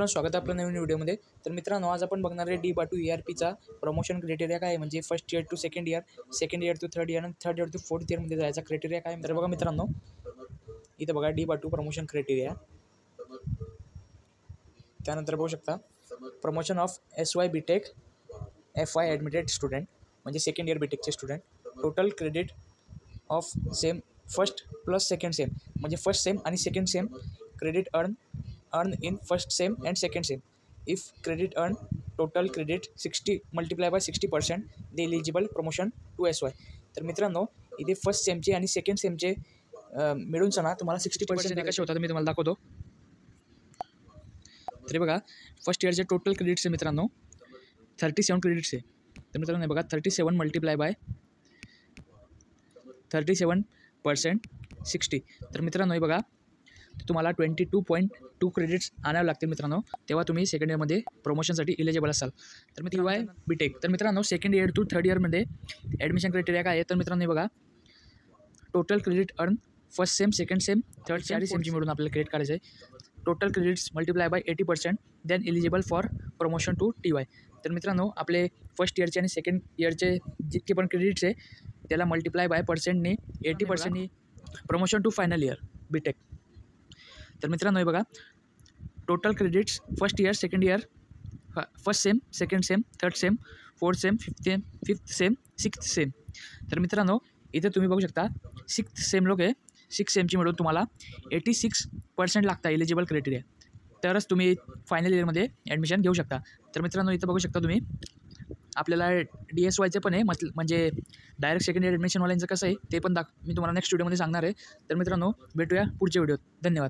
मित्रांनो, स्वागत आहे आपल्या नवीन व्हिडिओमध्ये. तर मित्रांनो, आज आपण बघणार आहे D.2 ERPचा प्रमोशन क्रायटेरिया काय आहे, म्हणजे first year to second year, second year to third year आणि थर्ड इयर टू फोर्थ इयरमध्ये जायचा क्रायटेरिया काय. तर बघा मित्रांनो, इथं बघा D.2 प्रमोशन क्रायटेरिया. त्यानंतर बघू शकता promotion of SY BTech FY admitted student, म्हणजे सेकंड इयर बीटेकचे student. Total credit of sem first plus second sem, म्हणजे फर्स्ट सेम आणि second sem credit earn in first sem and second sem. If credit earn, total credit 60 multiply by 60%, the eligible promotion to SY. तर मित्रांनो, इथे first सेमचे आणि second सेमचे मिळून ना तुम्हाला 60% कसे होतात मी तुम्हाला दाखवतो. तरी बघा, फर्स्ट इयरचे टोटल क्रेडिट्स आहे मित्रांनो 37 क्रेडिट्स आहे. तर मित्रांनो बघा 37 मल्टिप्लाय बाय 37% 60. तर मित्रांनो हे बघा, तुम्हाला 22.2 क्रेडिट्स आणावे लागतील मित्रांनो, तेव्हा तुम्ही सेकंड इयरमध्ये प्रमोशनसाठी इलिजिबल असाल. तर मित्रांनो वाय बीटेक, तर मित्रांनो सेकंड इयर टू थर्ड इयरमध्ये ॲडमिशन क्रायटेरिया काय आहे. तर मित्रांनो बघा, total credit earn first sem second sem third चारही सेमची मिळून आपल्याला क्रेडिट काढायचं आहे. Total credits multiply by 80%, then eligible for promotion to TY. तर मित्रांनो आपले फर्स्ट इयरचे आणि सेकंड इयरचे जितके पण क्रेडिट्स आहे त्याला मल्टिप्लाय बाय पर्सेंटने 80%नी promotion to final year BTech. तर मित्रांनो हे बघा, total credits first year second year first sem second sem third sem fourth sem fifth sem sixth sem. तर मित्रांनो इथे तुम्ही बघू शकता सिक्स्थ सेम लोक आहे, सिक्स सेमची मिळून तुम्हाला 86% लागता इलिजिबल क्रायटेरिया, तरच तुम्ही फायनल इयरमध्ये ॲडमिशन घेऊ शकता. तर मित्रांनो इथं बघू शकता तुम्ही, आपल्याला DSYचं पण आहे, म्हणजे डायरेक्ट सेकंड इयर ॲडमिशनवाल्यांचं कसं आहे ते पण मी तुम्हाला नेक्स्ट व्हिडिओमध्ये सांगणार आहे. तर मित्रांनो भेटूया पुढच्या व्हिडिओत. धन्यवाद.